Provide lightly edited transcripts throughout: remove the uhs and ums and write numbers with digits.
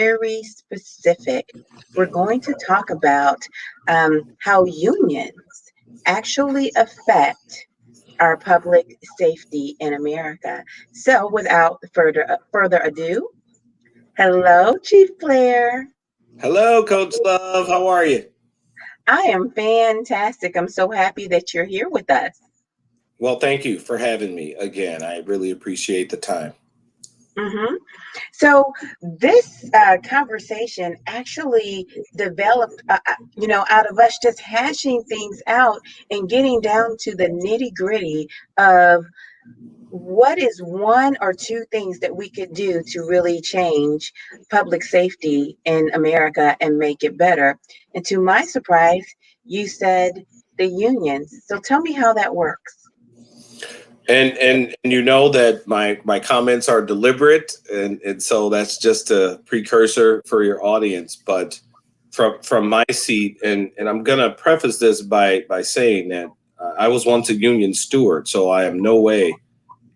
very specific. We're going to talk about how unions actually affect our public safety in America. So, without further ado, hello, Chief Blair. Hello, Coach Love. How are you? I am fantastic. I'm so happy that you're here with us. Well, thank you for having me again. I really appreciate the time. hmm So this conversation actually developed, out of us just hashing things out and getting down to the nitty gritty of what is one or two things that we could do to really change public safety in America and make it better. And to my surprise, you said the unions. So tell me how that works. And you know that my comments are deliberate, and so that's just a precursor for your audience. But from my seat, and I'm gonna preface this by saying that I was once a union steward, so I am no way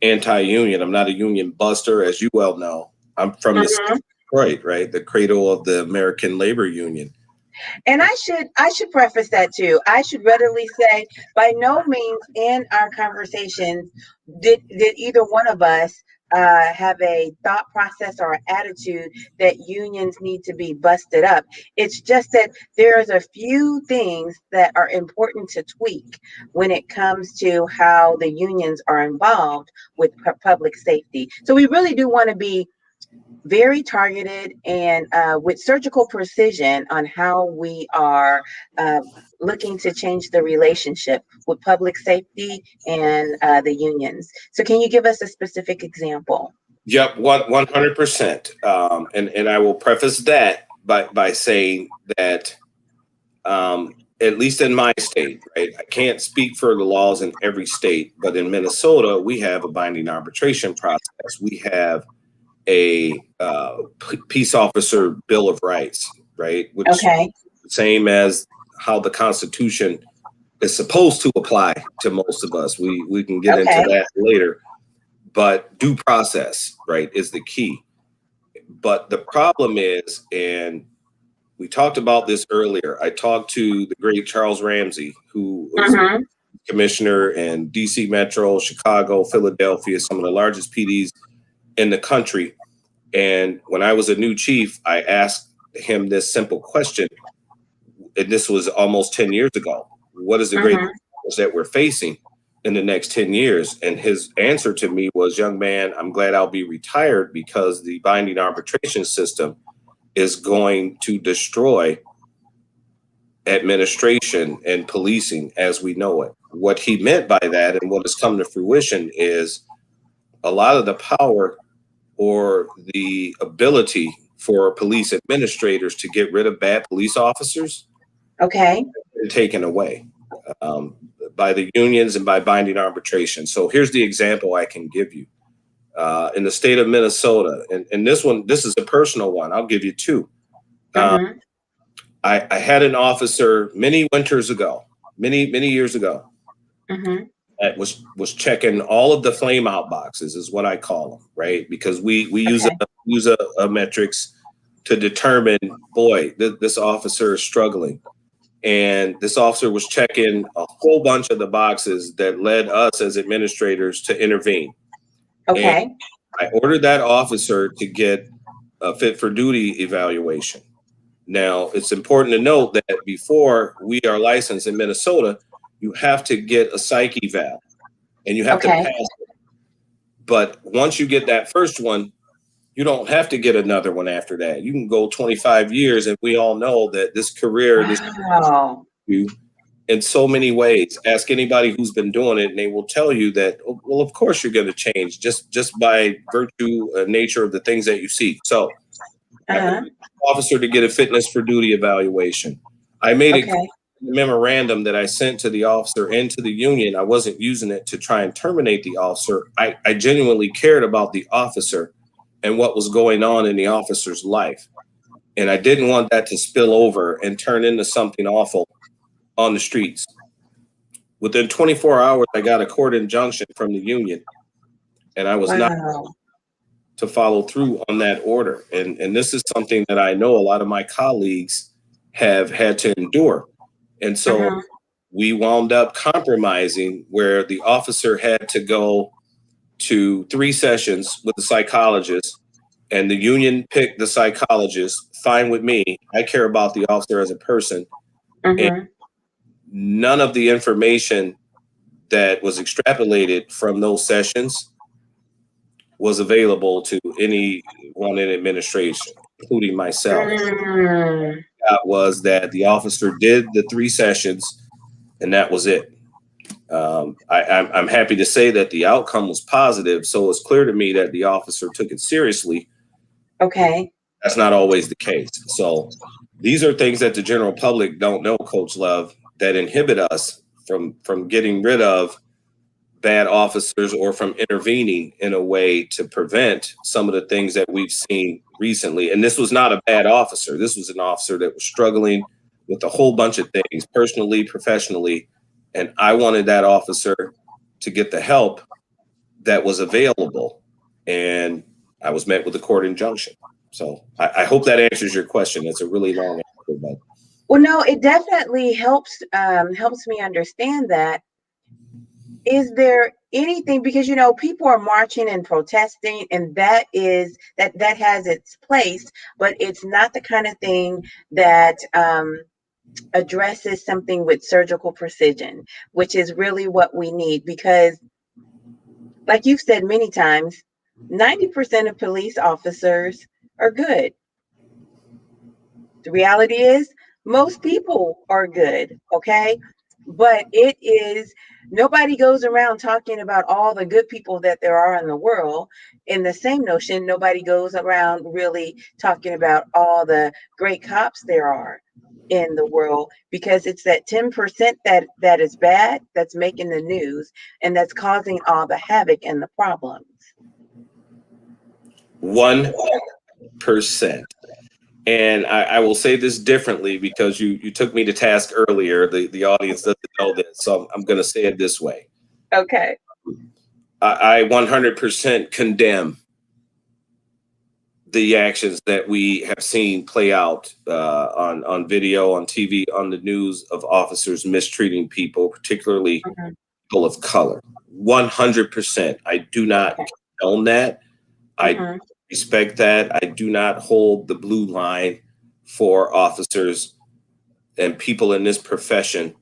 anti-union. I'm not a union buster, as you well know. I'm from the state Mhm. of Detroit, right? The cradle of the American labor union. And I should preface that too. I should readily say, by no means in our conversations did either one of us have a thought process or attitude that unions need to be busted up. It's just that there's a few things that are important to tweak when it comes to how the unions are involved with public safety. So we really do want to be very targeted and with surgical precision on how we are uh, looking to change the relationship with public safety and the unions. So, can you give us a specific example? Yep, 100%. And I will preface that by saying that at least in my state, right? I can't speak for the laws in every state, but in Minnesota, we have a binding arbitration process. We have a peace officer bill of rights, right? Which Okay. same as how the Constitution is supposed to apply to most of us. We can get into Okay. that later, but due process, right, is the key. But the problem is, and we talked about this earlier. I talked to the great Charles Ramsey, who was Mm-hmm. commissioner in DC Metro, Chicago, Philadelphia, some of the largest PDs in the country. And when I was a new chief, I asked him this simple question, and this was almost 10 years ago. What is the great Mm-hmm. challenge that we're facing in the next 10 years? And his answer to me was, young man, I'm glad I'll be retired because the binding arbitration system is going to destroy administration and policing as we know it. What he meant by that and what has come to fruition is a lot of the power or the ability for police administrators to get rid of bad police officers Okay. taken away um, by the unions and by binding arbitration. So here's the example I can give you. In the state of Minnesota, and this is a personal one. I'll give you two. Uh, Mm-hmm. I had an officer many winters ago, many years ago, Mm-hmm. that was checking all of the flame out boxes, is what I call them, right? Because we Okay. use a metrics to determine, boy, this officer is struggling. And this officer was checking a whole bunch of the boxes that led us as administrators to intervene. And Okay. I ordered that officer to get a fit for duty evaluation. Now, it's important to note that before we are licensed in Minnesota, you have to get a psych eval and you have to Okay. pass it. But once you get that first one, you don't have to get another one after that. You can go 25 years, and we all know that this career, this Wow. you in so many ways. Ask anybody who's been doing it, and they will tell you that, oh, well, of course you're going to change just by virtue nature of the things that you see. So I ordered Uh-huh. the officer to get a fitness for duty evaluation. I made it Okay. memorandum that I sent to the officer and to the union. I wasn't using it to try and terminate the officer. I genuinely cared about the officer and what was going on in the officer's life. And I didn't want that to spill over and turn into something awful on the streets. Within 24 hours, I got a court injunction from the union, and I was not. Wow. to follow through on that order. And this is something that I know a lot of my colleagues have had to endure. And so Mhm. we wound up compromising where the officer had to go to 3 sessions with the psychologist, and the union picked the psychologist. Fine with me. I care about the officer as a person. And Mhm. none of the information that was extrapolated from those sessions was available to anyone in administration, including myself. Mm. That was that the officer did the 3 sessions, and that was it. I'm happy to say that the outcome was positive, so it's clear to me that the officer took it seriously. Okay. That's not always the case. So these are things that the general public don't know, Coach Love, that inhibit us from getting rid of bad officers or from intervening in a way to prevent some of the things that we've seen recently. And this was not a bad officer. This was an officer that was struggling with a whole bunch of things, personally, professionally. And I wanted that officer to get the help that was available. And I was met with a court injunction. So I hope that answers your question. It's a really long answer, but Well, no, it definitely helps me understand that. Is there anything, because people are marching and protesting, and that has its place, but it's not the kind of thing that addresses something with surgical precision, which is really what we need. Because, like you've said many times, 90% of police officers are good. The reality is, most people are good, okay? But nobody goes around talking about all the good people that there are in the world. In the same notion, nobody goes around really talking about all the great cops there are in the world, because it's that 10% that is bad that's making the news, and that's causing all the havoc and the problems. 1%. And I will say this differently because you took me to task earlier. The audience doesn't know this, so I'm going to say it this way. Okay. I 100% condemn the actions that we have seen play out on video, on TV, on the news of officers mistreating people, particularly Mhm. people of color. 100%. I do not Okay. condone that. I Mhm. respect that. I do not hold the blue line for officers and people in this profession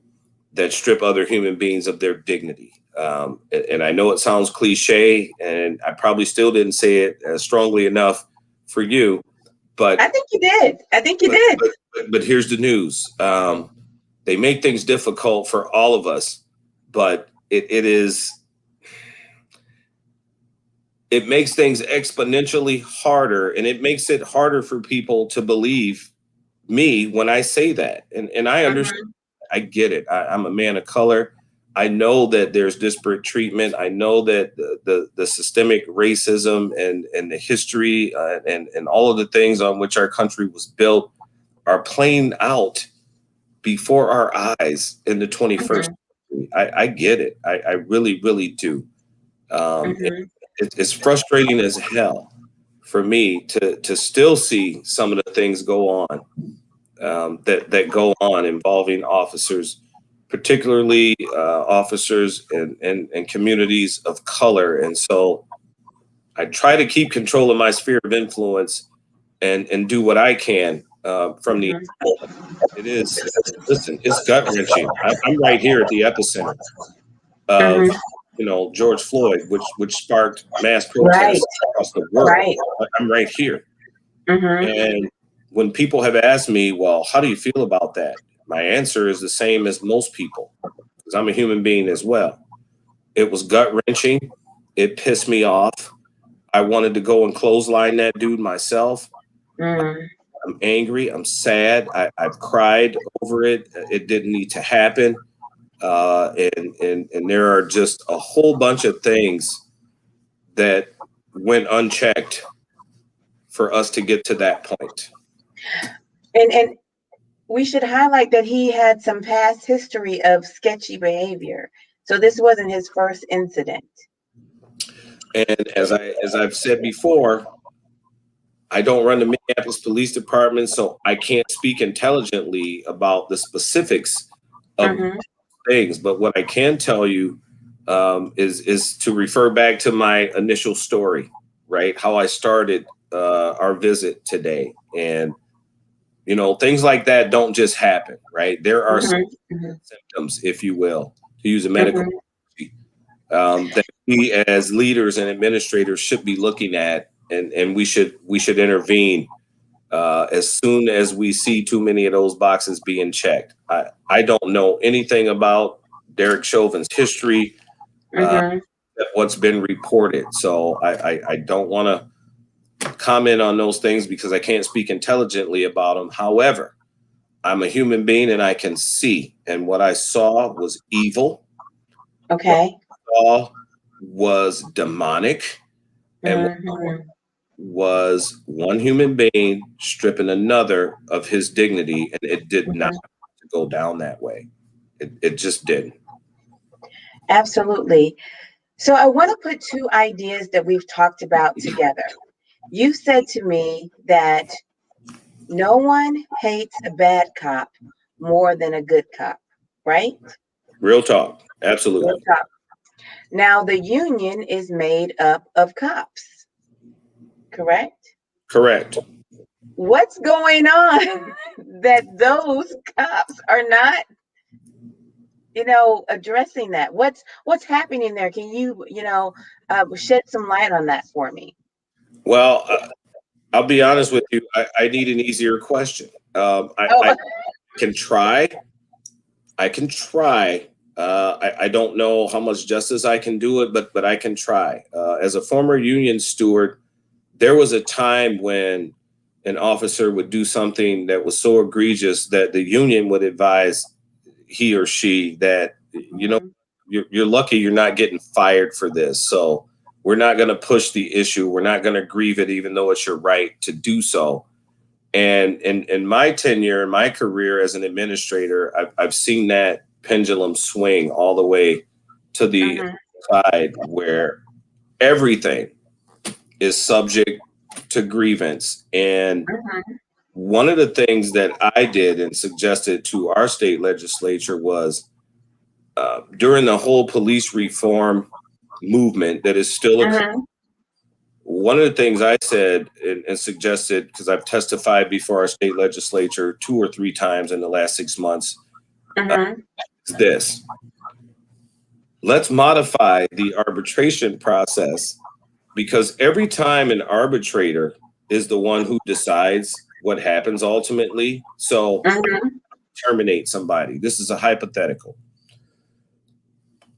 that strip other human beings of their dignity. And I know it sounds cliche, and I probably still didn't say it strongly enough for you, I but think you did. I think you but did. but here's the news. They make things difficult for all of us, but it makes things exponentially harder, and it makes it harder for people to believe me when I say that. And I understand. Mhm. I get it. I'm a man of color. I know that there's disparate treatment. I know that the systemic racism and the history and all of the things on which our country was built are playing out before our eyes in the 21st Mhm. century. I get it. I really, really do. Mhm. It's frustrating as hell for me to still see some of the things go on that go on involving officers, particularly officers and communities of color. And so I try to keep control of my sphere of influence and do what I can from the Mhm. it is listen, it's gut wrenching. I'm right here at the epicenter of Mhm. George Floyd, which sparked mass Right. protests across the world. Right. I'm right here. Mhm. And when people have asked me, well, how do you feel about that? My answer is the same as most people, because I'm a human being as well. It was gut wrenching. It pissed me off. I wanted to go and clothesline that dude myself. Mhm. I'm angry. I'm sad. I've cried over it. It didn't need to happen. And there are just a whole bunch of things that went unchecked for us to get to that point. And we should highlight that he had some past history of sketchy behavior. So this wasn't his first incident. And as I've said before, I don't run the Minneapolis Police Department, so I can't speak intelligently about the specifics of things. But what I can tell you is to refer back to my initial story, right? How I started our visit today, and things like that don't just happen, right? There are some symptoms, if you will, to use a medical that we as leaders and administrators should be looking at, and we should intervene as soon as we see too many of those boxes being checked. I don't know anything about Derek Chauvin's history, what's been reported, so I don't want to comment on those things because I can't speak intelligently about them. However, I'm a human being and I can see, and what I saw was evil. Okay. Saw was demonic, and was one human being stripping another of his dignity, and it did not go down that way. It just didn't. Absolutely. So I want to put two ideas that we've talked about together. You said to me that no one hates a bad cop more than a good cop, right? Real talk. Absolutely. Real talk. Now, the union is made up of cops, correct? Correct. What's going on that those cops are not, addressing that? What's happening there? Can you, shed some light on that for me? Well, I'll be honest with you. I need an easier question. I can try. I can try. I don't know how much justice I can do it, but I can try. As a former union steward, there was a time when an officer would do something that was so egregious that the union would advise he or she that, you're lucky you're not getting fired for this. So we're not going to push the issue. We're not going to grieve it, even though it's your right to do so. And in my tenure, in my career as an administrator, I've seen that pendulum swing all the way to the side where everything is subject to grievance. And one of the things that I did and suggested to our state legislature was during the whole police reform movement that is still occurring. One of the things I said and suggested, because I've testified before our state legislature 2 or 3 times in the last 6 months, is this. Let's modify the arbitration process, because every time an arbitrator is the one who decides what happens ultimately. So terminate somebody. This is a hypothetical.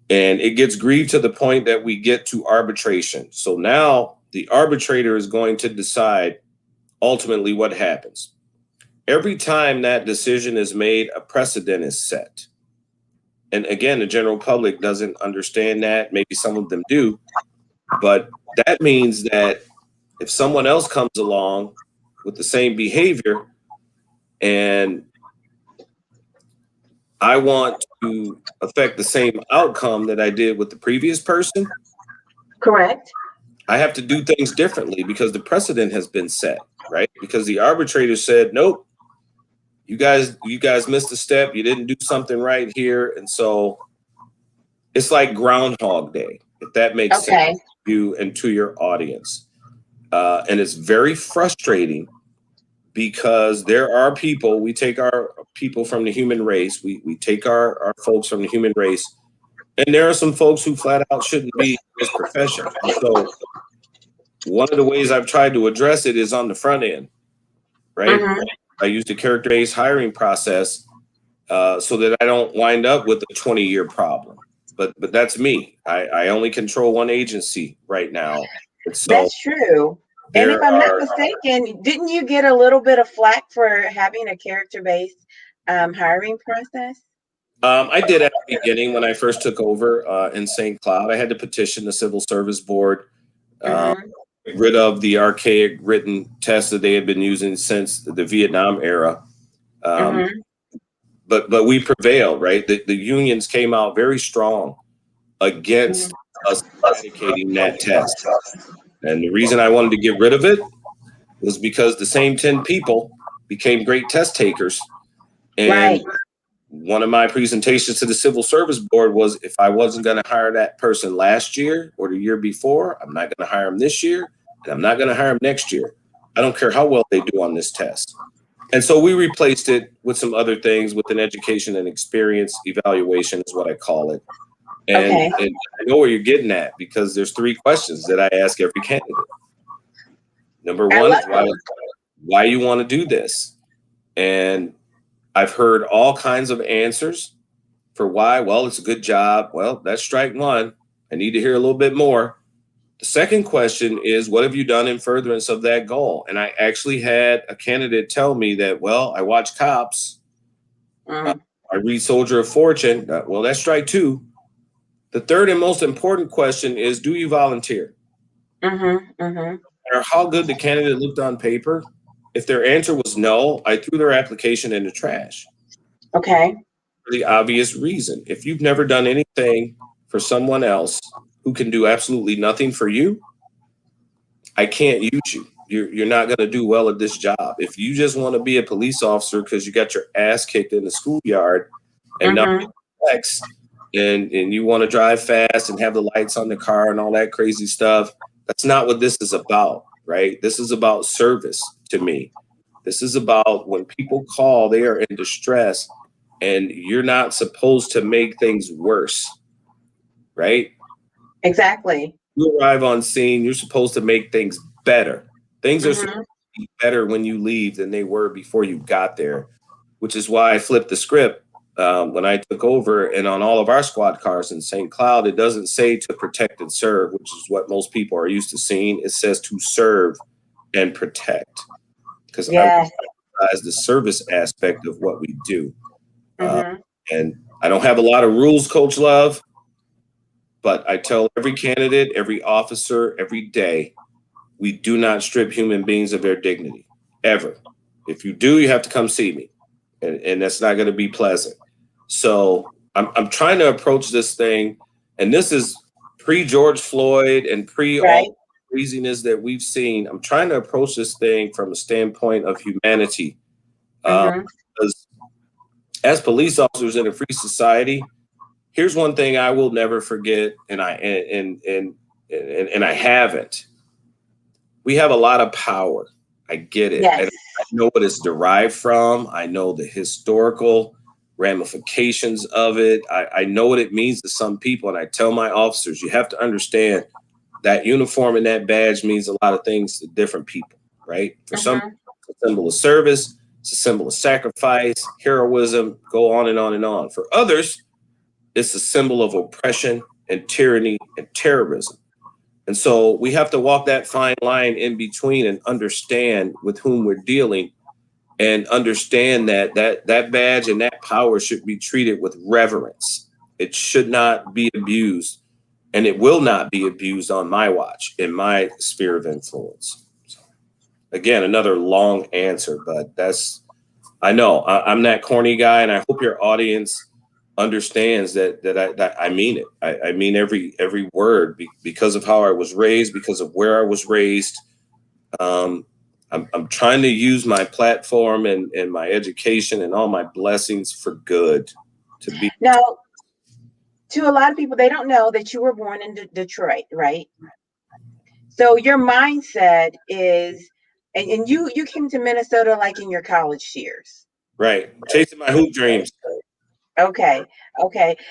And it gets grieved to the point that we get to arbitration. So now the arbitrator is going to decide ultimately what happens. Every time that decision is made, a precedent is set. And again, the general public doesn't understand that. Maybe some of them do. But that means that if someone else comes along with the same behavior and I want to affect the same outcome that I did with the previous person, correct, I have to do things differently because the precedent has been set, right? Because the arbitrator said, nope, you guys missed a step. You didn't do something right here. And so it's like Groundhog Day, if that makes sense to you and to your audience. And it's very frustrating because there are people, we take our people from the human race, we take our folks from the human race, and there are some folks who flat out shouldn't be in this profession. And so one of the ways I've tried to address it is on the front end, right? I use the character-based hiring process so that I don't wind up with a 20-year problem. But that's me. I only control one agency right now. So that's true. And if I'm not mistaken, didn't you get a little bit of flack for having a character-based hiring process? I did at the beginning when I first took over in St. Cloud. I had to petition the Civil Service Board, get rid of the archaic written test that they had been using since the Vietnam era. But we prevailed, right? The unions came out very strong against us eradicating that test. And the reason I wanted to get rid of it was because the same 10 people became great test takers. And Right. one of my presentations to the Civil Service Board was, if I wasn't going to hire that person last year or the year before, I'm not going to hire them this year, and I'm not going to hire them next year. I don't care how well they do on this test. And so we replaced it with some other things, with an education and experience evaluation is what I call it. And, Okay. and I know where you're getting at, because there's 3 questions that I ask every candidate. Number I one love is why you want to do this. And I've heard all kinds of answers for why. Well, it's a good job. Well, that's strike 1. I need to hear a little bit more. The second question is, what have you done in furtherance of that goal? And I actually had a candidate tell me that, well, I watch Cops. I read Soldier of Fortune. Well, that's strike 2. The third and most important question is, do you volunteer? Or how good the candidate looked on paper. If their answer was no, I threw their application in the trash. Okay. For the obvious reason. If you've never done anything for someone else who can do absolutely nothing for you, I can't use you. You're not going to do well at this job. If you just want to be a police officer because you got your ass kicked in the schoolyard and nothing flex, and you want to drive fast and have the lights on the car and all that crazy stuff, that's not what this is about, right? This is about service to me. This is about when people call, they are in distress, and you're not supposed to make things worse, right? Exactly. You arrive on scene, you're supposed to make things better. Things are supposed to be better when you leave than they were before you got there, which is why I flipped the script when I took over. And on all of our squad cars in St. Cloud, it doesn't say to protect and serve, which is what most people are used to seeing. It says to serve and protect, because I emphasize the service aspect of what we do. And I don't have a lot of rules, Coach Love, but I tell every candidate, every officer, every day, we do not strip human beings of their dignity, ever. If you do, you have to come see me, and that's not going to be pleasant. So I'm trying to approach this thing, and this is pre-George Floyd and all the craziness that we've seen. I'm trying to approach this thing from a standpoint of humanity. Because as police officers in a free society, here's one thing I will never forget, and I haven't. We have a lot of power. I get it. Yes. And I know what it's derived from. I know the historical ramifications of it. I know what it means to some people. And I tell my officers, you have to understand that uniform and that badge means a lot of things to different people, right? For some, it's a symbol of service. It's a symbol of sacrifice, heroism, go on and on and on. For others, it's a symbol of oppression and tyranny and terrorism. And so we have to walk that fine line in between and understand with whom we're dealing, and understand that that badge and that power should be treated with reverence. It should not be abused, and it will not be abused on my watch, in my sphere of influence. So, again, another long answer, but I know I'm that corny guy, and I hope your audience understands that I mean it. I mean every word, because of how I was raised, because of where I was raised. I'm trying to use my platform and my education and all my blessings for good. Now, to a lot of people, they don't know that you were born in Detroit, right? So your mindset is, and you came to Minnesota like in your college years. Right. Chasing my hoop dreams. Okay.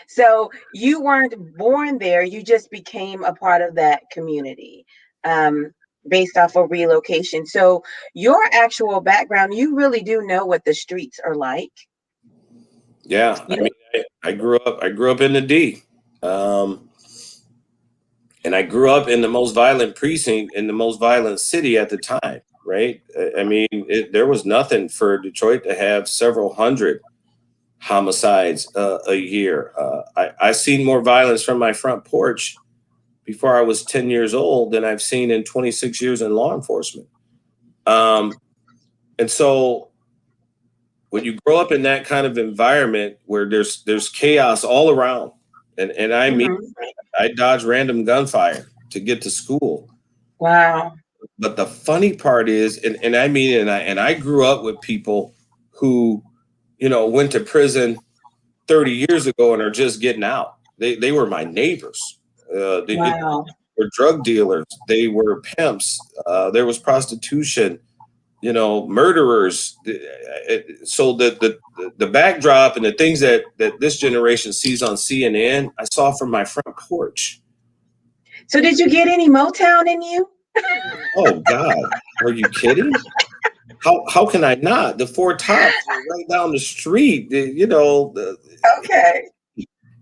So you weren't born there. You just became a part of that community, based off of relocation. So your actual background, you really do know what the streets are like. Yeah. I mean, I grew up in the D. And I grew up in the most violent precinct in the most violent city at the time, right? I mean, there was nothing for Detroit to have several hundred homicides a year. I seen more violence from my front porch before I was 10 years old than I've seen in 26 years in law enforcement. And so when you grow up in that kind of environment where there's chaos all around, and I mean, I dodged random gunfire to get to school. Wow. But the funny part is, and I mean, and I grew up with people who, went to prison 30 years ago and are just getting out. They were my neighbors. They Wow. were drug dealers. They were pimps. There was prostitution. Murderers. So the backdrop and the things that this generation sees on CNN, I saw from my front porch. So did you get any Motown in you? Oh God, are you kidding? How can I not? The Four Tops are right down the street. Okay.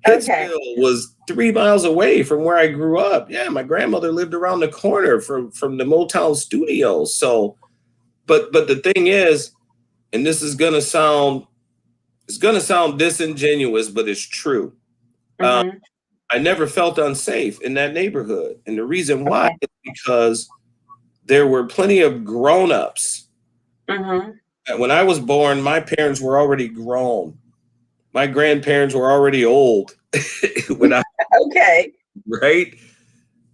Hitsville was 3 miles away from where I grew up. Yeah, my grandmother lived around the corner from the Motown studios. So, but the thing is, and this is gonna sound disingenuous, but it's true. Mm-hmm. I never felt unsafe in that neighborhood, and the reason why Okay. is because there were plenty of grown-ups. Mm-hmm. When I was born, my parents were already grown. My grandparents were already old Okay. right?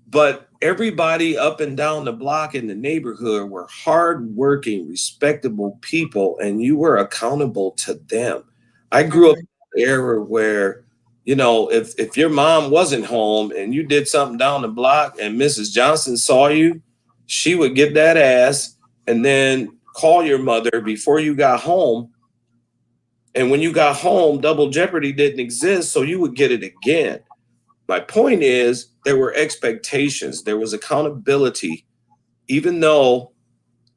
But everybody up and down the block in the neighborhood were hardworking, respectable people, and you were accountable to them. I grew up in an era where, if your mom wasn't home and you did something down the block and Mrs. Johnson saw you, she would get that ass and then call your mother before you got home. And when you got home, double jeopardy didn't exist, so you would get it again. My point is, there were expectations, there was accountability, even though,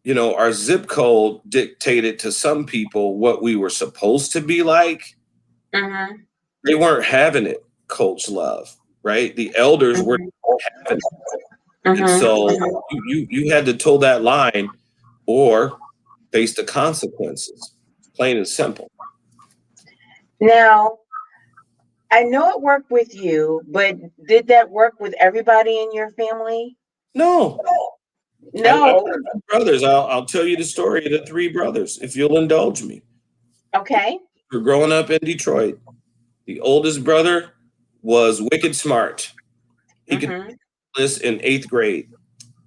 our zip code dictated to some people what we were supposed to be like. Mm-hmm. They weren't having it, Coach Love, right? The elders were having it. And so you had to toe that line or face the consequences, plain and simple. Now, I know it worked with you, but did that work with everybody in your family? No, I've No. got brothers. I'll tell you the story of the three brothers, if you'll indulge me. Okay. We're growing up in Detroit. The oldest brother was wicked smart. He could Mm-hmm. this in 8th grade.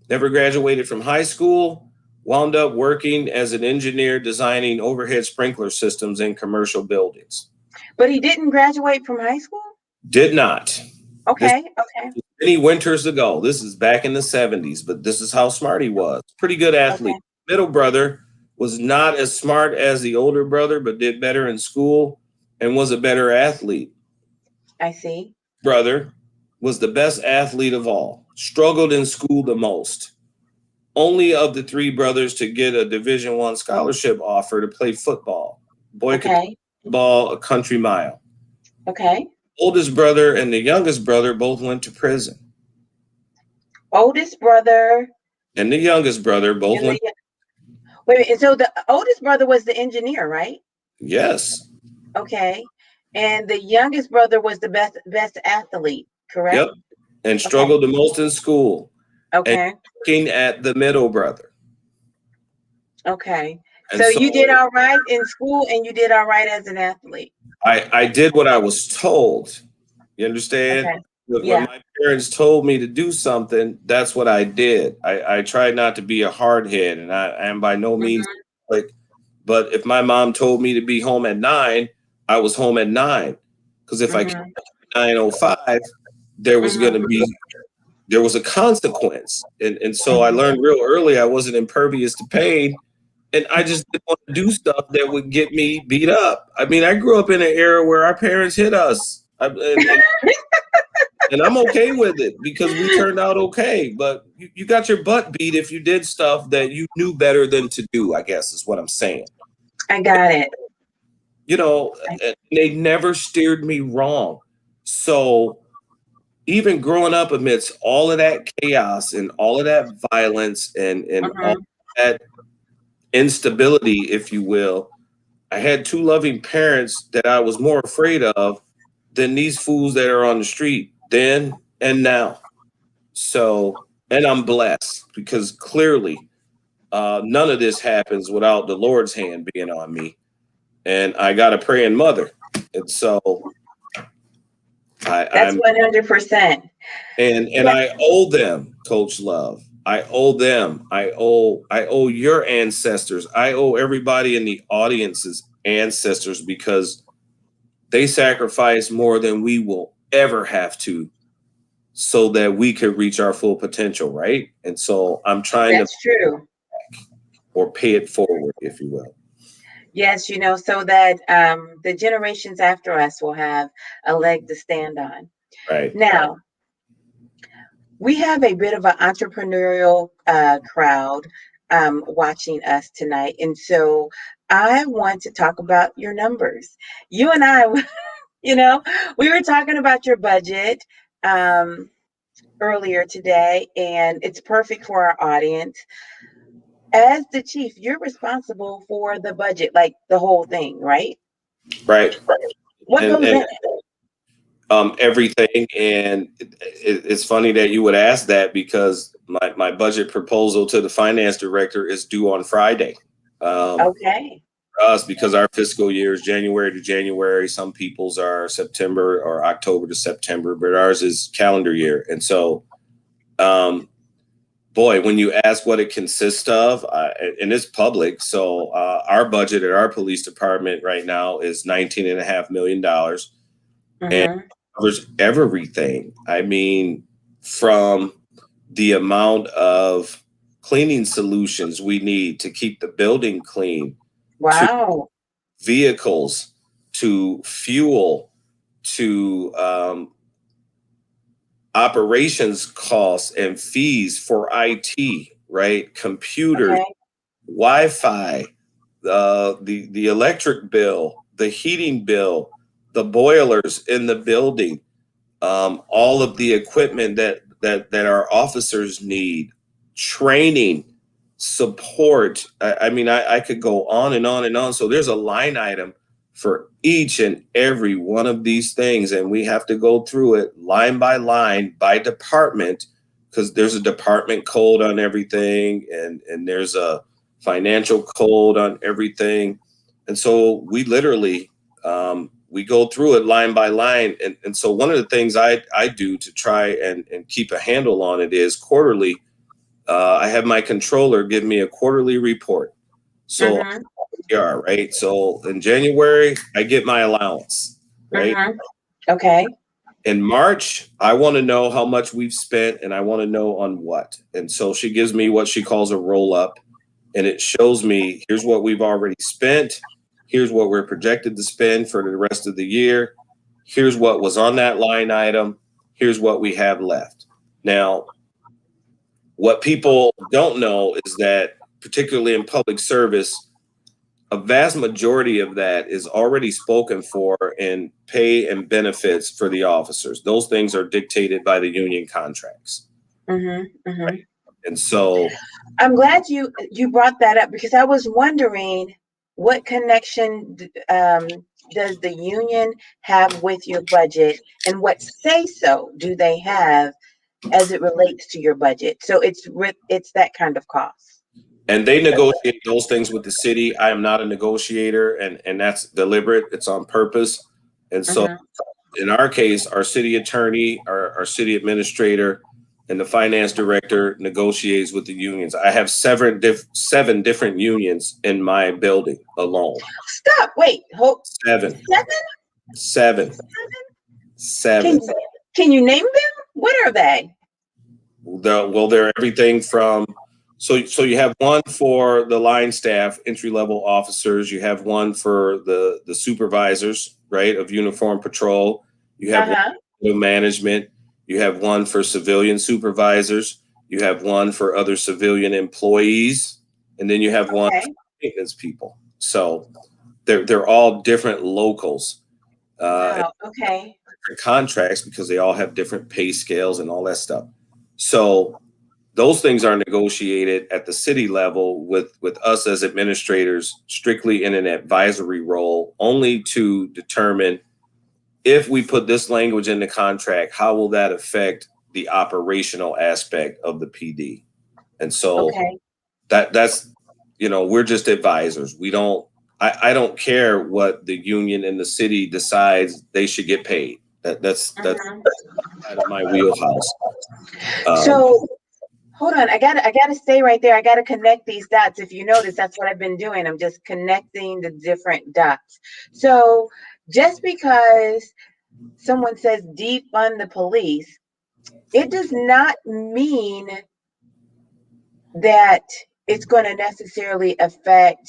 Never graduated from high school. Wound up working as an engineer designing overhead sprinkler systems in commercial buildings. But he didn't graduate from high school? Did not. This Okay. Okay. was many winters ago. This is back in the 70s, but this is how smart he was. Pretty good athlete. Okay. Middle brother was not as smart as the older brother, but did better in school and was a better athlete. I see. Brother was the best athlete of all, struggled in school the most. Only of the three brothers to get a Division I scholarship offer to play football. Boy could Okay. ball a country mile. Okay. Oldest brother and the youngest brother both went to prison. Oldest brother And the youngest brother both and went. wait a minute. So the oldest brother was the engineer, right? Yes. Okay. And the youngest brother was the best athlete, correct? Yep. And Okay. struggled the most in school. And Okay. looking at the middle brother. Okay. And So so you did all right in school and you did all right as an athlete. I did what I was told. You understand? Okay. When Yeah. my parents told me to do something, that's what I did. I tried not to be a hard head, and I am by no means Mm-hmm. like. But if my mom told me to be home at 9, I was home at 9. Because if I came Mm-hmm. at 9:05, there was going to Mm-hmm. be there was a consequence, and so I Mm-hmm. learned real early I wasn't impervious to pain, and I just didn't want to do stuff that would get me beat up. I mean, I grew up in an era where our parents hit us, and I'm okay with it because we turned out okay. But you got your butt beat if you did stuff that you knew better than to do, I guess is what I'm saying. I got it. And they never steered me wrong. So even growing up amidst all of that chaos and all of that violence and all Mm-hmm. that instability, if you will, I had two loving parents that I was more afraid of than these fools that are on the street then and now. So, and I'm blessed because clearly none of this happens without the Lord's hand being on me. And I got a praying mother. And so That's I'm 100%. and Yeah, I owe them, Coach Love. I owe them. I owe your ancestors. I owe everybody in the audience's ancestors because they sacrificed more than we will ever have to so that we could reach our full potential, right? And so I'm trying to that's true. or pay it forward, if you will. Yes, so that the generations after us will have a leg to stand on. Right. Now, we have a bit of an entrepreneurial crowd watching us tonight. And so I want to talk about your numbers. You and I, we were talking about your budget earlier today, and it's perfect for our audience. As the chief, you're responsible for the budget, like the whole thing, right? Right. What And goes in it? everything. And it's funny that you would ask that because my budget proposal to the finance director is due on Friday. Okay. For us, because our fiscal year is January to January. Some people's are September or October to September, but ours is calendar year. And so, boy, when you ask what it consists of, and it's public. So our budget at our police department right now is $19.5 million. And Mm-hmm. covers everything. I mean, from the amount of cleaning solutions we need to keep the building clean, to Wow. vehicles, to fuel, to operations costs and fees for IT, right? Computers, Okay. Wi-Fi, the electric bill, the heating bill, the boilers in the building, all of the equipment that our officers need, training, support. I mean, I could go on and on and on. So there's a line item for each and every one of these things, and we have to go through it line by department because there's a department code on everything, and there's a financial code on everything, and so we literally we go through it line by line. And so one of the things I do to try and keep a handle on it is quarterly. I have my controller give me a quarterly report. So Mm-hmm. we are, right? So in January, I get my allowance, right? Mm-hmm. Okay. In March, I want to know how much we've spent and I want to know on what. And so she gives me what she calls a roll up, and it shows me here's what we've already spent. Here's what we're projected to spend for the rest of the year. Here's what was on that line item. Here's what we have left. Now, what people don't know is that, particularly in public service, a vast majority of that is already spoken for in pay and benefits for the officers. Those things are dictated by the union contracts. Mm-hmm. Mm-hmm. Right. And so, I'm glad you brought that up because I was wondering what connection does the union have with your budget, and what say so do they have as it relates to your budget? So it's that kind of cost. and they negotiate those things with the city. I am not a negotiator, and that's deliberate. It's on purpose. And so Mm-hmm. in our case, our city attorney, our city administrator, and the finance director negotiates with the unions. I have seven different unions in my building alone. Stop. Wait. Hold. Seven, 7. seven, 7. seven. Can you name them? What are they? They're everything from so you have one for the line staff, entry level officers. You have one for the supervisors, right, of uniform patrol. You have one Uh-huh. for management. You have one for civilian supervisors. You have one for other civilian employees, and then you have one for Okay. maintenance people. So they're all different locals, and Wow. Okay. different contracts because they all have different pay scales and all that stuff. So those things are negotiated at the city level with us as administrators, strictly in an advisory role, only to determine if we put this language in the contract, how will that affect the operational aspect of the PD? And so Okay. that's we're just advisors. We don't I don't care what the union and the city decides they should get paid. That's Mhm. out of my wheelhouse. So hold on, I gotta stay right there. I gotta connect these dots. If you notice, that's what I've been doing. I'm just connecting the different dots. So just because someone says defund the police, it does not mean that it's going to necessarily affect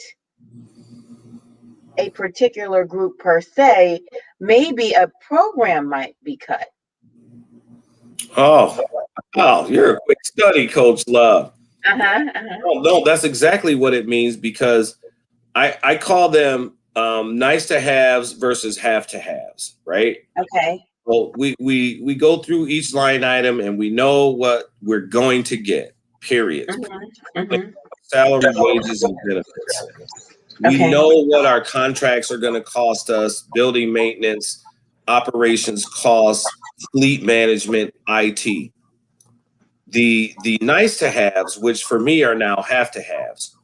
a particular group per se. Maybe a program might be cut. Oh, oh, you're a quick study, Coach Love. Uh-huh. Uh-huh. Oh, no, that's exactly what it means because I call them nice to haves versus have to haves, right? Okay. Well, we go through each line item and we know what we're going to get. Periods. Mm-hmm. Mm-hmm. Salary, wages, and benefits. We Okay. know what our contracts are going to cost us: building maintenance, operations costs, fleet management, IT. The nice to haves, which for me are now have to haves,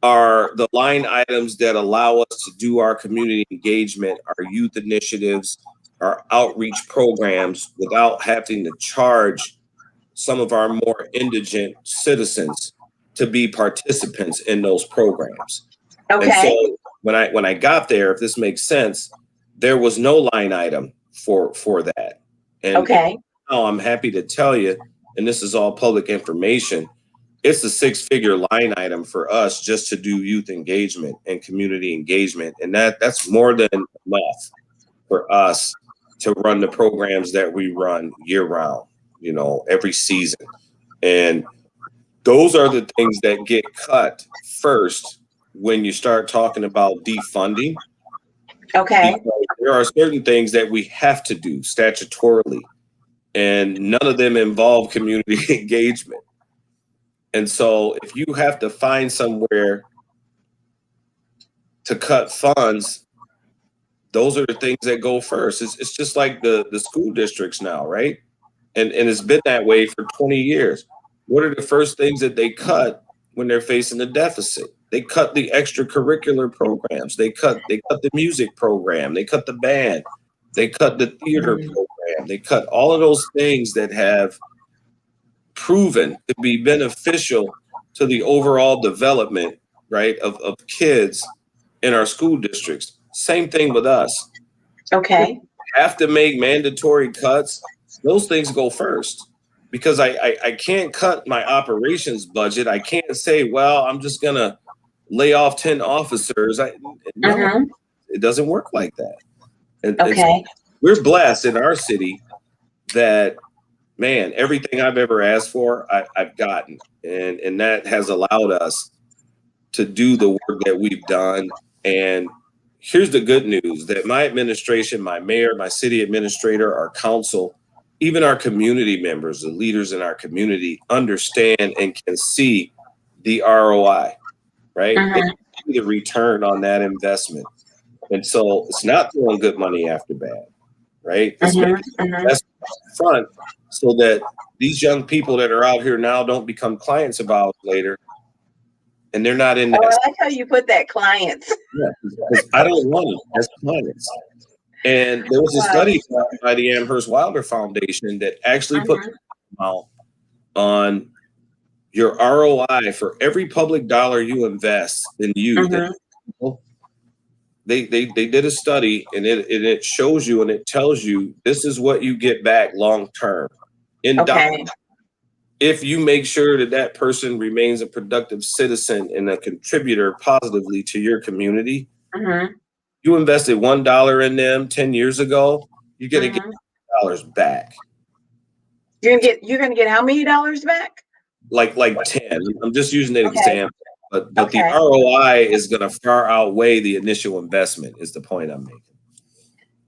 are the line items that allow us to do our community engagement, our youth initiatives, our outreach programs without having to charge some of our more indigent citizens to be participants in those programs. And Okay. so when I got there, if this makes sense, there was no line item for that. And Okay. now I'm happy to tell you, and this is all public information, it's a six-figure line item for us just to do youth engagement and community engagement. And that's more than enough for us to run the programs that we run year round, every season. And those are the things that get cut first when you start talking about defunding, Okay. because there are certain things that we have to do statutorily, and none of them involve community engagement. And so if you have to find somewhere to cut funds, those are the things that go first. It's just like the school districts now, right? And it's been that way for 20 years. What are the first things that they cut when they're facing a deficit? They cut the extracurricular programs. They cut the music program. They cut the band. They cut the theater Mhm. program. They cut all of those things that have proven to be beneficial to the overall development, right, of kids in our school districts. Same thing with us. If Okay. we have to make mandatory cuts, those things go first because I can't cut my operations budget. I can't say, well, I'm just going to lay off 10 officers. No, Mm-hmm. it doesn't work like that. And so Okay. we're blessed in our city that, man, everything I've ever asked for, I've gotten. And that has allowed us to do the work that we've done. And here's the good news that my administration, my mayor, my city administrator, our council, even our community members, the leaders in our community understand and can see the ROI, right? They Mm-hmm. see the return on that investment. And so it's not throwing good money after bad, right? It's Mm-hmm. making Mm-hmm. investment up front so that these young people that are out here now don't become clients of ours later, and they're not in Oh, that. I like how you put that, clients. Yeah, because I don't want them as clients. And there was a Wow. study by the Amherst Wilder Foundation that actually put Mm-hmm. out on your ROI for every public dollar you invest in youth. Mm-hmm. They did a study, and it shows you and it tells you this is what you get back long term in dollars. Okay. If you make sure that that person remains a productive citizen and a contributor positively to your community. Mm-hmm. You invested $1 in them 10 years ago, you're gonna get Mm-hmm. dollars back. You're gonna get how many dollars back? Like 10. I'm just using an Okay. example. But the Okay. ROI is gonna far outweigh the initial investment, is the point I'm making.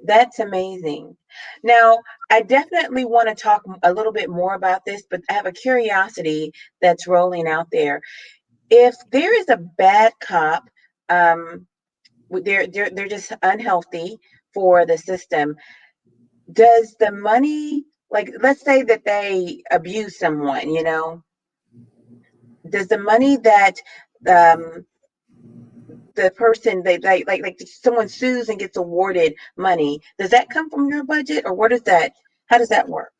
That's amazing. Now, I definitely want to talk a little bit more about this, but I have a curiosity that's rolling out there. If there is a bad cop, um, they're just unhealthy for the system. Does the money, like, let's say that they abuse someone, does the money that um, the person they like someone sues and gets awarded money, does that come from your budget, or how does that work?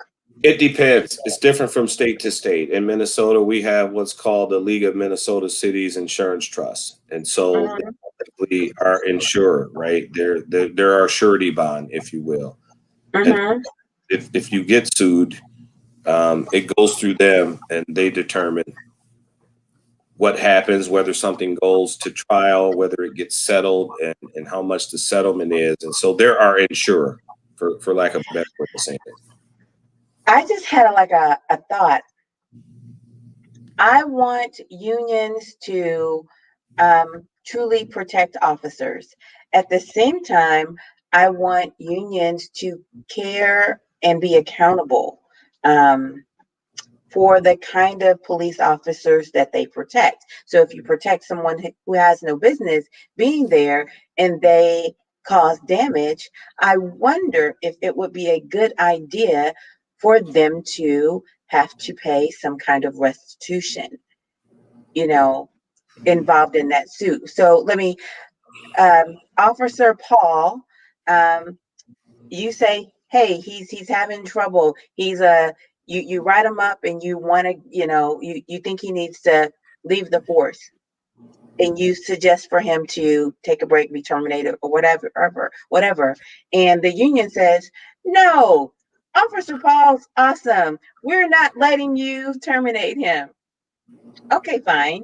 It depends. It's different from state to state. In Minnesota, we have what's called the League of Minnesota Cities Insurance Trust, and so they Mhm. typically are insured, right? They're our surety bond, if you will. And Mhm. if you get sued, it goes through them, and they determine what happens, whether something goes to trial, whether it gets settled, and how much the settlement is. And so they're our insurer, for lack of a better way of saying it. I just had a thought. I want unions to truly protect officers. At the same time, I want unions to care and be accountable um, for the kind of police officers that they protect. So if you protect someone who has no business being there and they cause damage, I wonder if it would be a good idea for them to have to pay some kind of restitution, you know, involved in that suit. So let me, Officer Paul, um, you say, hey, he's having trouble. He's a you write him up and you want to, you think he needs to leave the force, and you suggest for him to take a break, be terminated, or whatever. And the union says, no, Officer Paul's awesome. We're not letting you terminate him. Okay, fine.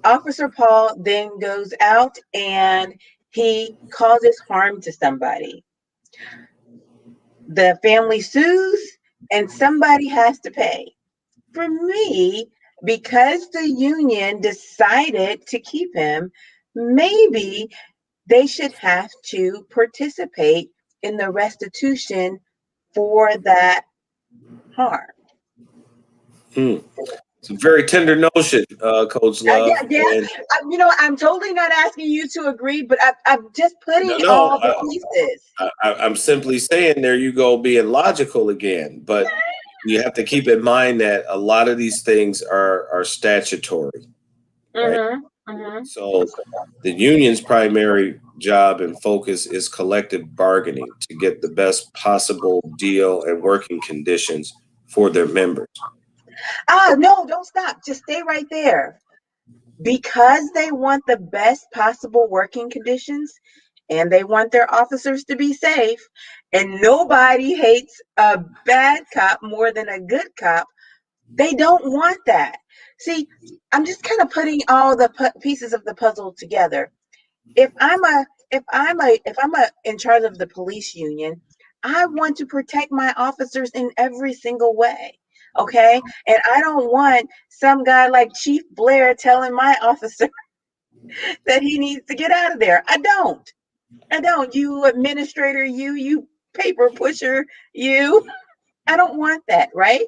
Officer Paul then goes out and he causes harm to somebody. The family sues and somebody has to pay. For me, because the union decided to keep him, maybe they should have to participate in the restitution for that harm. Hmm. It's a very tender notion, Coach Love. Yeah, yeah. And I'm totally not asking you to agree, but I'm just no, putting no, all the pieces. I'm simply saying there you go, being logical again. But you have to keep in mind that a lot of these things are statutory, right? Mm-hmm. Mm-hmm. So the union's primary job and focus is collective bargaining to get the best possible deal and working conditions for their members. No, don't stop. Just stay right there. Because they want the best possible working conditions and they want their officers to be safe, and nobody hates a bad cop more than a good cop, they don't want that. See, I'm just kind of putting all the pieces of the puzzle together. If I'm in charge of the police union, I want to protect my officers in every single way. Okay? And I don't want some guy like Chief Blair telling my officer that he needs to get out of there. I don't. You administrator, you paper pusher, you. I don't want that, right?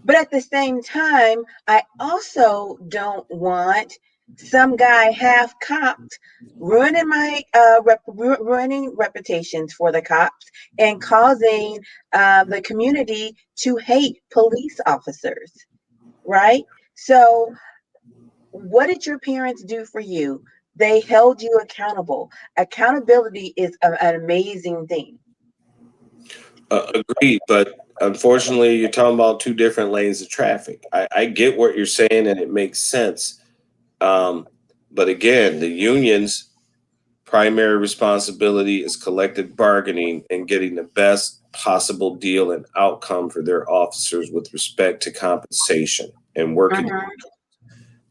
But at the same time, I also don't want some guy half cocked ruining my ruining reputations for the cops and causing the community to hate police officers, right? So, what did your parents do for you? They held you accountable. Accountability is an amazing thing. Agreed, but unfortunately, you're talking about two different lanes of traffic. I get what you're saying, and it makes sense. Um, but again, the union's primary responsibility is collective bargaining and getting the best possible deal and outcome for their officers with respect to compensation and working. Mhm.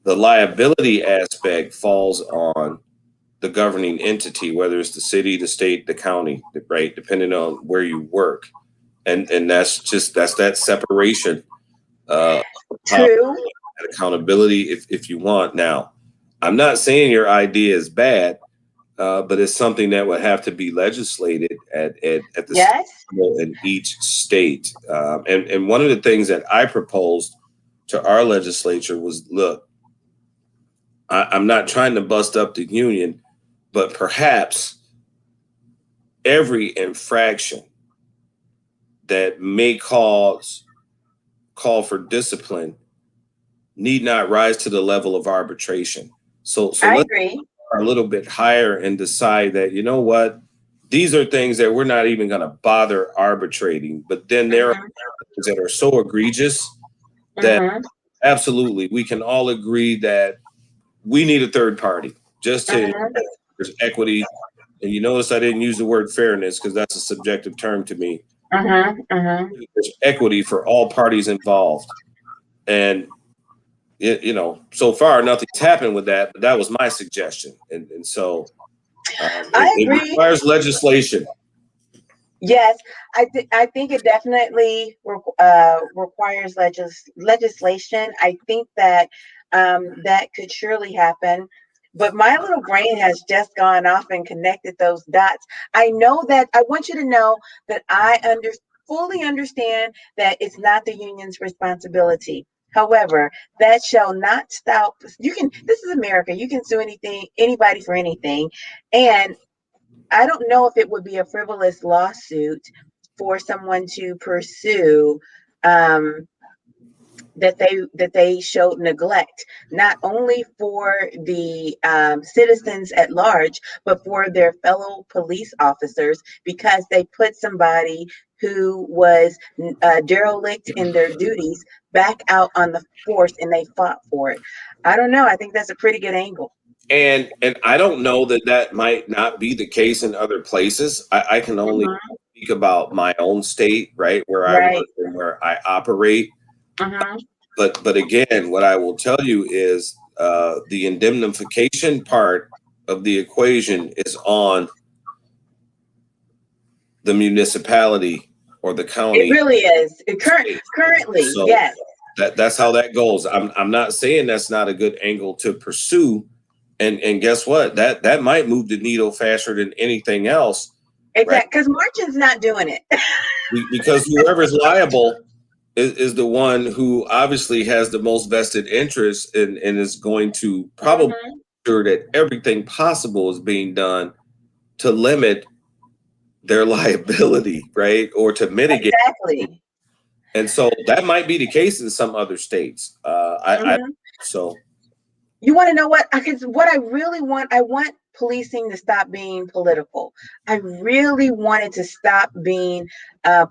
The liability aspect falls on the governing entity, whether it's the city, the state, the county, right, depending on where you work. And that's that separation, uh, True. accountability if you want. Now, I'm not saying your idea is bad, but it's something that would have to be legislated at the state Yes. level in each state. And one of the things that I proposed to our legislature was, look, I'm not trying to bust up the union, but perhaps every infraction that may call for discipline need not rise to the level of arbitration. So I let's agree. bar a little bit higher and decide that, you know what, these are things that we're not even going to bother arbitrating. But then there are things that are so egregious that absolutely we can all agree that we need a third party just to there's equity. And you notice I didn't use the word fairness because that's a subjective term to me. There's equity for all parties involved. And, you know, so far nothing's happened with that, but that was my suggestion. And so I agree. It requires legislation. Yes, I think it definitely requires legislation. I think that that could surely happen. But my little brain has just gone off and connected those dots. I know that I want you to know that fully understand that it's not the union's responsibility. However, that shall not stop. This is America. You can sue anybody for anything. And I don't know if it would be a frivolous lawsuit for someone to pursue that they showed neglect, not only for the citizens at large, but for their fellow police officers, because they put somebody who was derelict in their duties back out on the force and they fought for it. I don't know. I think that's a pretty good angle. And I don't know that might not be the case in other places. I can only speak about my own state, right, where I work and where I operate. But again, what I will tell you is the indemnification part of the equation is on the municipality or the county. It really is. Currently, so yes. That's how that goes. I'm not saying that's not a good angle to pursue. And guess what? That might move the needle faster than anything else. Exactly, because Marchin's not doing it. Because whoever's liable is the one who obviously has the most vested interest and is going to probably ensure that everything possible is being done to limit their liability, right? Or to mitigate. Exactly. And so that might be the case in some other states. So. You want to know what? Because what I really want, I want policing to stop being political. I really want it to stop being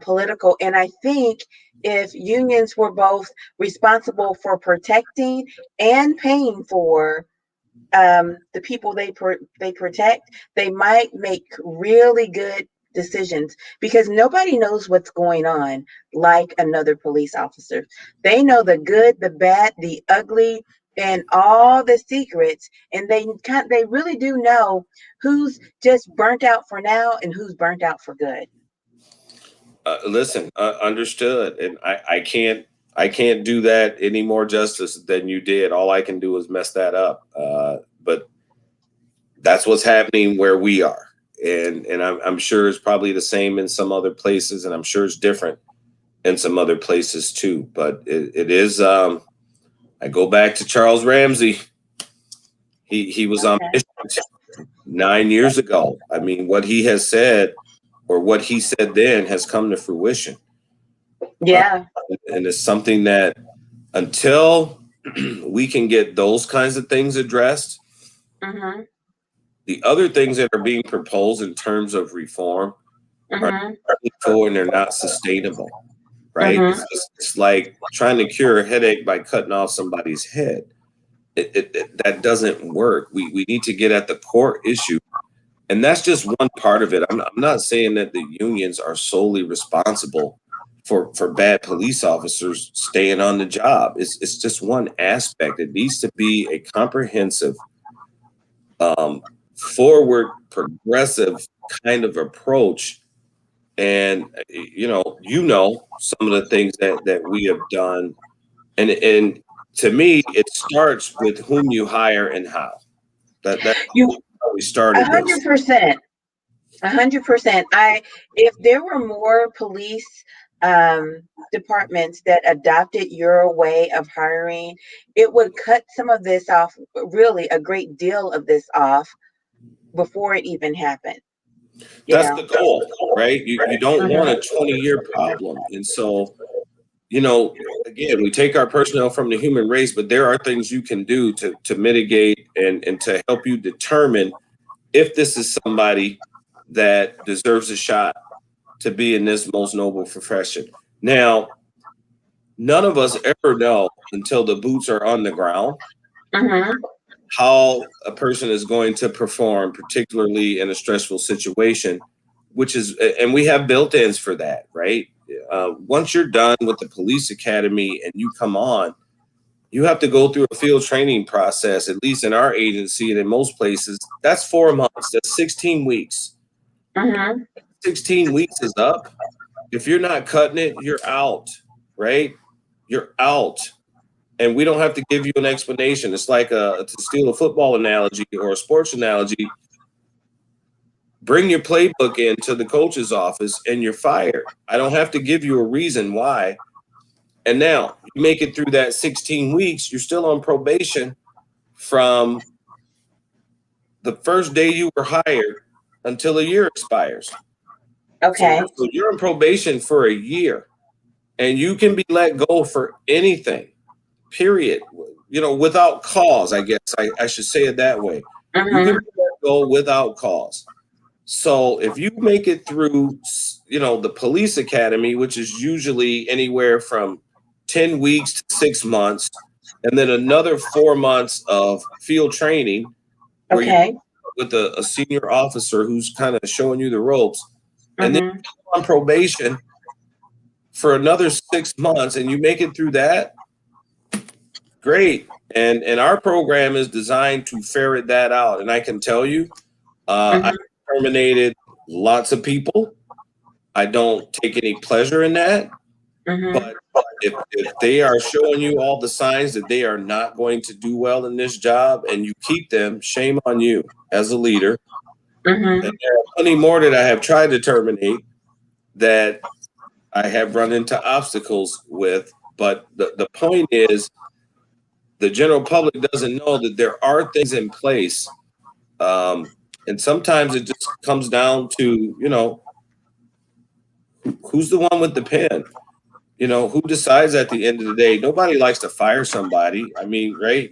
political. And I think if unions were both responsible for protecting and paying for the people they protect, they might make really good decisions, because nobody knows what's going on like another police officer. They know the good, the bad, the ugly, and all the secrets, and they really do know who's just burnt out for now and who's burnt out for good. Listen, understood, and I can't do that any more justice than you did. All I can do is mess that up. But that's what's happening where we are, and I'm sure it's probably the same in some other places, and I'm sure it's different in some other places too. But it is. I go back to Charles Ramsey. He was on mission 9 years ago. I mean, what he has said, or what he said then, has come to fruition. Yeah. And it's something that until we can get those kinds of things addressed, the other things that are being proposed in terms of reform are and they're not sustainable, right? It's like trying to cure a headache by cutting off somebody's head. That doesn't work. We need to get at the core issue. And that's just one part of it. I'm not saying that the unions are solely responsible for bad police officers staying on the job. It's just one aspect. It needs to be a comprehensive, forward, progressive kind of approach. And you know some of the things that we have done. And to me, it starts with whom you hire and how. That's how we started. 100%. 100%. If there were more police departments that adopted your way of hiring, it would cut some of this off, really a great deal of this off, before it even happened. That's the goal, right? You don't want a 20-year problem. And so again, we take our personnel from the human race, but there are things you can do to mitigate and to help you determine if this is somebody that deserves a shot to be in this most noble profession. Now, none of us ever know until the boots are on the ground how a person is going to perform, particularly in a stressful situation, and we have built-ins for that, right? Once you're done with the police academy and you come on, you have to go through a field training process, at least in our agency and in most places. That's 4 months. That's 16 weeks. 16 weeks is up. If you're not cutting it, you're out, right? You're out. And we don't have to give you an explanation. It's like to steal a football analogy or a sports analogy. Bring your playbook into the coach's office and you're fired. I don't have to give you a reason why. And now you make it through that 16 weeks, you're still on probation from the first day you were hired until a year expires. Okay. So you're on probation for a year and you can be let go for anything, period. Without cause, I guess I should say it that way. You can be let go without cause. So if you make it through, the police academy, which is usually anywhere from 10 weeks to 6 months, and then another 4 months of field training where you're with a senior officer who's kind of showing you the ropes, and then you're on probation for another 6 months, and you make it through that, great. And our program is designed to ferret that out. And I can tell you, I terminated lots of people. I don't take any pleasure in that. But if they are showing you all the signs that they are not going to do well in this job and you keep them, shame on you as a leader. And there are plenty more that I have tried to terminate that I have run into obstacles with. But the point is, the general public doesn't know that there are things in place. And sometimes it just comes down to, who's the one with the pen? Who decides at the end of the day? Nobody likes to fire somebody. I mean, right?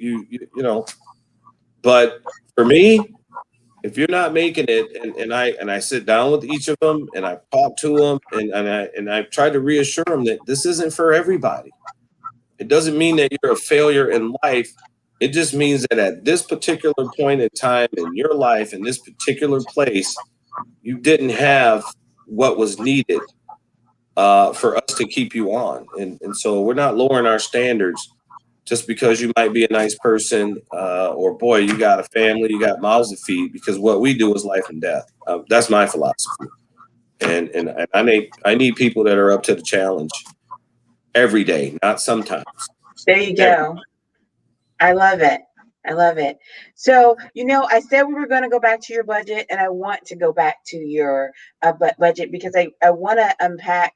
But for me, if you're not making it, and I sit down with each of them and I talk to them and I try to reassure them that this isn't for everybody. It doesn't mean that you're a failure in life. It just means that at this particular point in time in your life, in this particular place, you didn't have what was needed for us to keep you on. And so we're not lowering our standards just because you might be a nice person or, boy, you got a family, you got mouths to feed, because what we do is life and death. That's my philosophy. And I need people that are up to the challenge every day, not sometimes. There you go. I love it. I love it. So, I said we were going to go back to your budget, and I want to go back to your budget because I want to unpack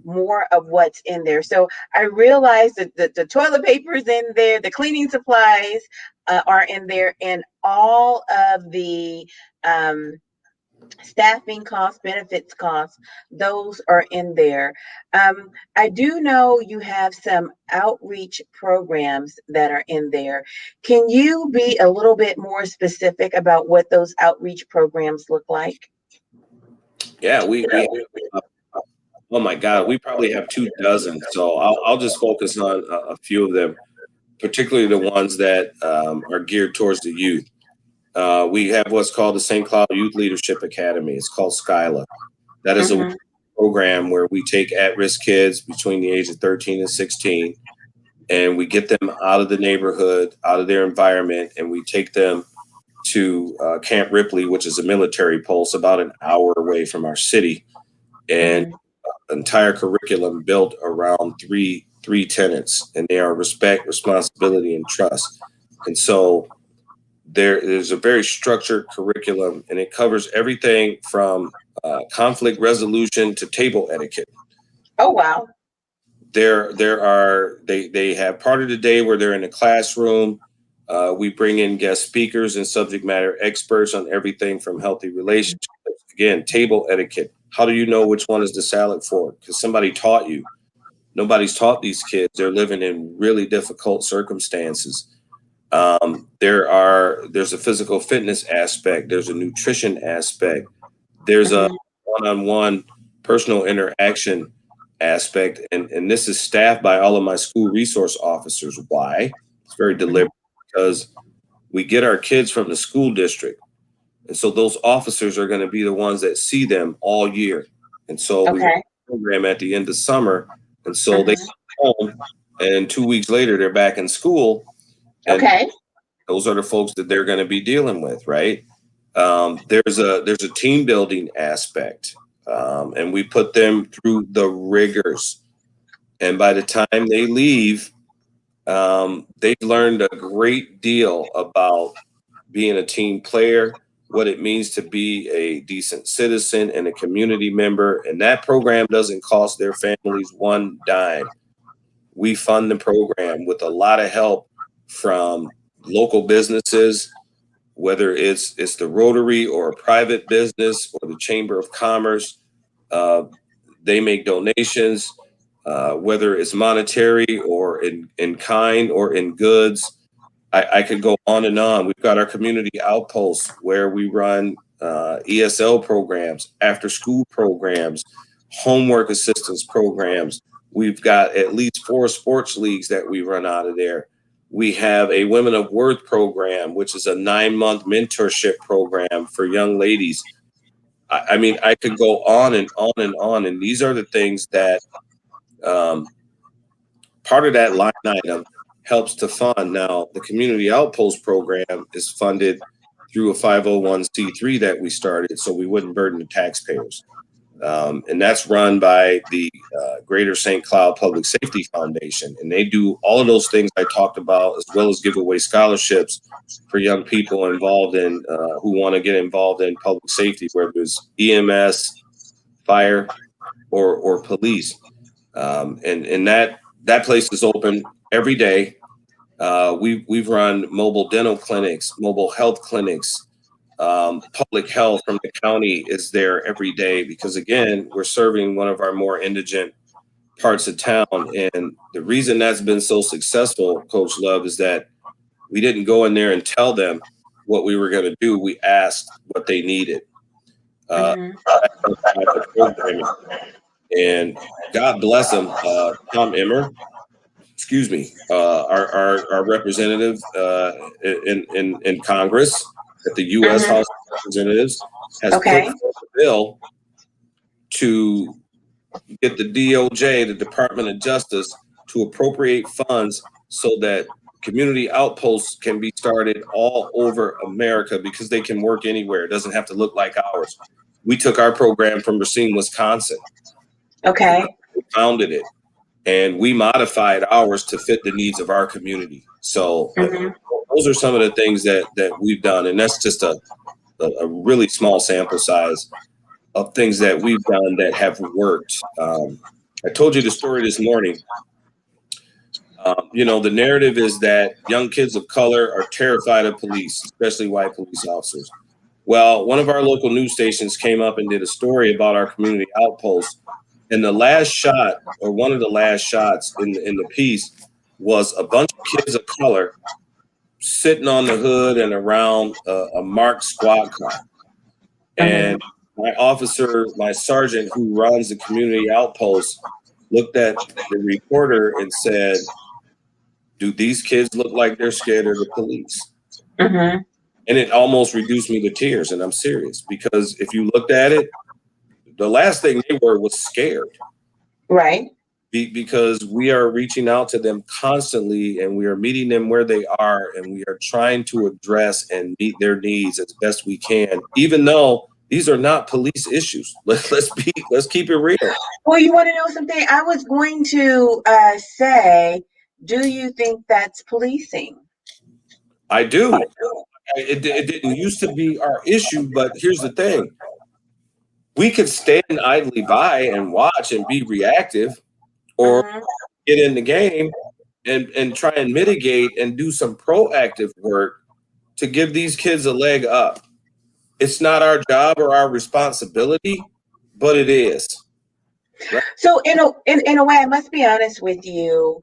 more of what's in there. So I realized that the toilet paper is in there, the cleaning supplies are in there, and all of the staffing costs, benefits costs, those are in there. I do know you have some outreach programs that are in there. Can you be a little bit more specific about what those outreach programs look like? Yeah, we oh my God, we probably have 24. So I'll just focus on a few of them, particularly the ones that are geared towards the youth. We have what's called the St. Cloud Youth Leadership Academy. It's called SCYLA. That is a program where we take at-risk kids between the age of 13 and 16, and we get them out of the neighborhood, out of their environment, and we take them to Camp Ripley, which is a military post about an hour away from our city. And entire curriculum built around three tenets, and they are respect, responsibility, and trust. And so there's a very structured curriculum, and it covers everything from conflict resolution to table etiquette. Oh, wow. They have part of the day where they're in the classroom. We bring in guest speakers and subject matter experts on everything from healthy relationships. Again, table etiquette. How do you know which one is the salad fork? Because somebody taught you. Nobody's taught these kids. They're living in really difficult circumstances. There's a physical fitness aspect. There's a nutrition aspect. There's a Mhm. one-on-one personal interaction aspect. And this is staffed by all of my school resource officers. Why? It's very Mhm. deliberate because we get our kids from the school district. And so those officers are going to be the ones that see them all year. And so we run Okay. a program at the end of summer. And so they Mhm. come home, and 2 weeks later, they're back in school. And Okay. those are the folks that they're going to be dealing with, right? There's a team building aspect, and we put them through the rigors. And by the time they leave, they've learned a great deal about being a team player, what it means to be a decent citizen and a community member. And that program doesn't cost their families one dime. We fund the program with a lot of help from local businesses, whether it's the Rotary or a private business or the Chamber of Commerce. Uh, they make donations, whether it's monetary or in kind or in goods. I could go on and on. We've got our community outposts where we run ESL programs, after school programs, homework assistance programs. We've got at least 4 sports leagues that we run out of there. We have a Women of Worth program, which is a 9-month mentorship program for young ladies. I mean, I could go on and on and on. And these are the things that um, part of that line item helps to fund. Now, the Community Outpost program is funded through a 501c3 that we started so we wouldn't burden the taxpayers. And that's run by the Greater St. Cloud Public Safety Foundation. And they do all of those things I talked about, as well as give away scholarships for young people involved in who want to get involved in public safety, whether it's EMS, fire, or police. And that place is open every day. We've run mobile dental clinics, mobile health clinics. Public health from the county is there every day because, again, we're serving one of our more indigent parts of town. And the reason that's been so successful, Coach Love, is that we didn't go in there and tell them what we were going to do. We asked what they needed. Uh, Mhm. the programming. And God bless them, Tom Emmer, excuse me, our representative in Congress at the U.S. Mhm. House of Representatives has put Okay. forth a bill to get the DOJ, the Department of Justice, to appropriate funds so that community outposts can be started all over America because they can work anywhere. It doesn't have to look like ours. We took our program from Racine, Wisconsin. Okay. We founded it and we modified ours to fit the needs of our community. So Mhm. those are some of the things that we've done, and that's just a really small sample size of things that we've done that have worked. I told you the story this morning. The narrative is that young kids of color are terrified of police, especially white police officers. Well, one of our local news stations came up and did a story about our community outpost. And the last shot, or one of the last shots in the piece, was a bunch of kids of color sitting on the hood and around a marked squad car. Mhm. And my sergeant who runs the community outpost, looked at the reporter and said, "Do these kids look like they're scared of the police?" Mhm. And it almost reduced me to tears. And I'm serious because if you looked at it, the last thing they were was scared. Right. Because we are reaching out to them constantly and we are meeting them where they are and we are trying to address and meet their needs as best we can, even though these are not police issues. Let's keep it real. Well, you want to know something? I was going to say, do you think that's policing? I do. It didn't used to be our issue, but here's the thing. We could stand idly by and watch and be reactive or Mhm. get in the game and try and mitigate and do some proactive work to give these kids a leg up. It's not our job or our responsibility, but it is. Right. So in a way, I must be honest with you.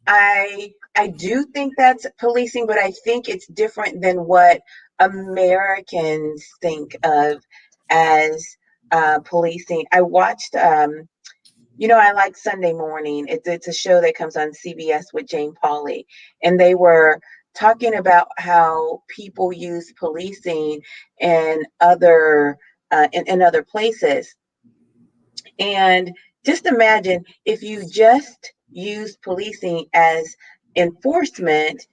I do think that's policing, but I think it's different than what Americans think of as policing. I watched I like Sunday Morning. It's a show that comes on CBS with Jane Pauley, and they were talking about how people use policing in in other places. And just imagine if you just use policing as enforcement,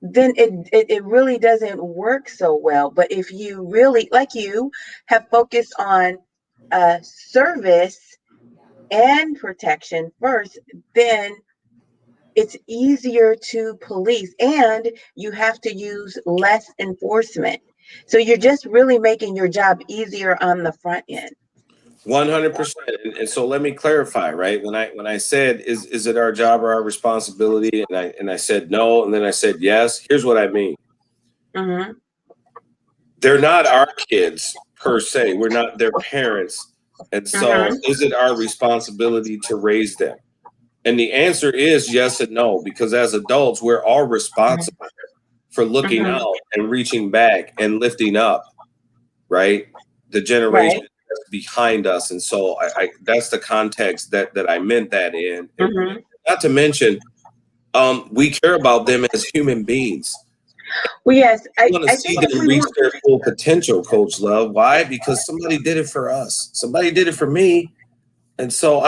then it really doesn't work so well. But if you really, like you, have focused on service and protection first, then it's easier to police and you have to use less enforcement. So you're just really making your job easier on the front end. 100%. And so let me clarify, right? When I said is it our job or our responsibility, and I said no, and then I said yes. Here's what I mean. Mm-hmm. They're not our kids per se. We're not their parents. And so Mm-hmm. is it our responsibility to raise them? And the answer is yes and no, because as adults, we're all responsible for looking Mm-hmm. out and reaching back and lifting up, right? The generation Right. that's behind us. And so I that's the context that I meant that in. And Mm-hmm. not to mention, we care about them as human beings. Well, yes, We want to I see think if them we reach want, their full potential, Coach Love. Why? Because somebody did it for us. Somebody did it for me. And so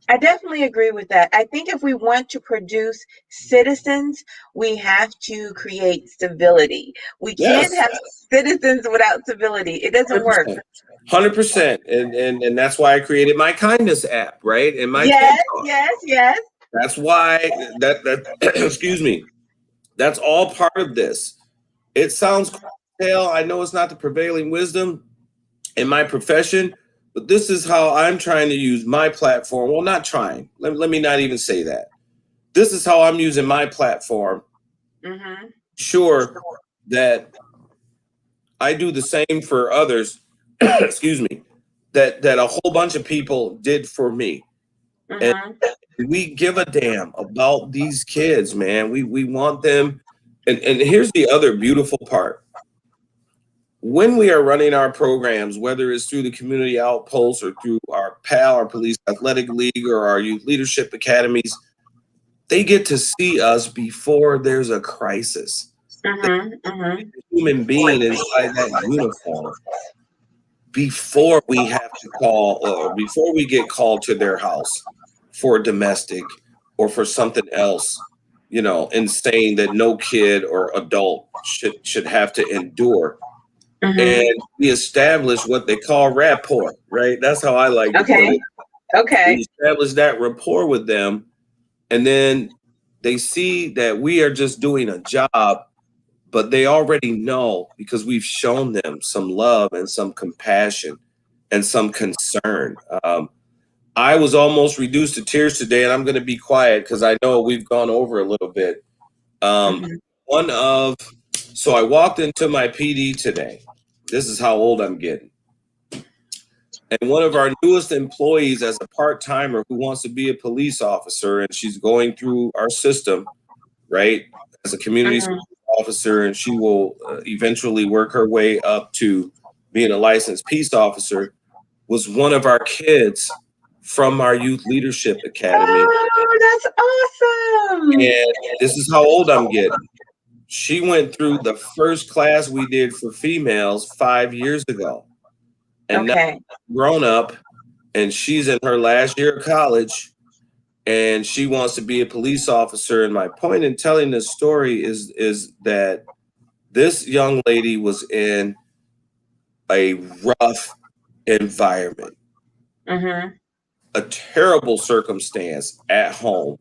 I definitely agree with that. I think if we want to produce citizens, we have to create civility. We can't yes, have citizens without civility. It doesn't work. 100%. And that's why I created my kindness app, right? And my TED Yes, talk. yes, yes. That's why that excuse me. That's all part of this. It sounds stale. I know it's not the prevailing wisdom in my profession, but this is how I'm trying to use my platform. Well, not trying. Let me not even say that. This is how I'm using my platform. Mm-hmm. Sure that I do the same for others, excuse me, that a whole bunch of people did for me. And Mm-hmm. we give a damn about these kids, man. We want them. And here's the other beautiful part. When we are running our programs, whether it's through the community outposts or through our PAL, our police athletic league, or our youth leadership academies, they get to see us before there's a crisis. They Mm-hmm. see Mm-hmm. the human being inside that uniform before we have to call, before we get called to their house for domestic or for something else, insane that no kid or adult should have to endure. Mm-hmm. And we establish what they call rapport, right? That's how I like to put Okay. it. We Okay. establish that rapport with them, and then they see that we are just doing a job, but they already know because we've shown them some love and some compassion and some concern. I was almost reduced to tears today, and I'm going to be quiet because I know we've gone over a little bit. Um, Mm-hmm. one of, so I walked into my PD today. This is how old I'm getting. And one of our newest employees, as a part timer who wants to be a police officer, and she's going through our system, right, as a community Mm-hmm. officer, and she will eventually work her way up to being a licensed peace officer, was one of our kids from our youth leadership academy. Oh, that's awesome. And this is how old I'm getting. She went through the first class we did for females 5 years ago. And now Okay. grown up, and she's in her last year of college, and she wants to be a police officer. And my point in telling this story is that this young lady was in a rough environment, Mm-hmm. a terrible circumstance at home.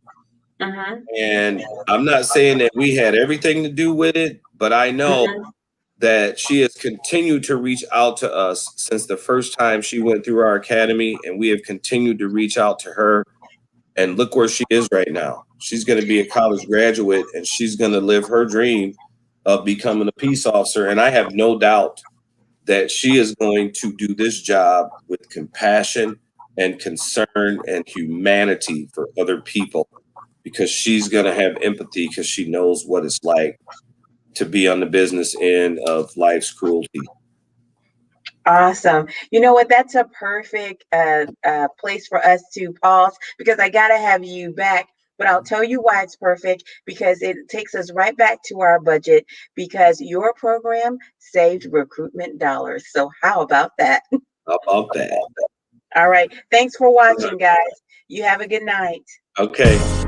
Mm-hmm. And I'm not saying that we had everything to do with it, but I know Mm-hmm. that she has continued to reach out to us since the first time she went through our academy, and we have continued to reach out to her. And look where she is right now. She's going to be a college graduate, and she's going to live her dream of becoming a peace officer. And I have no doubt that she is going to do this job with compassion and concern and humanity for other people, because she's going to have empathy because she knows what it's like to be on the business end of life's cruelty. Awesome. You know what? That's a perfect place for us to pause, because I got to have you back. But I'll tell you why it's perfect, because it takes us right back to our budget, because your program saved recruitment dollars. So how about that? How about that? All right. Thanks for watching, guys. You have a good night. Okay.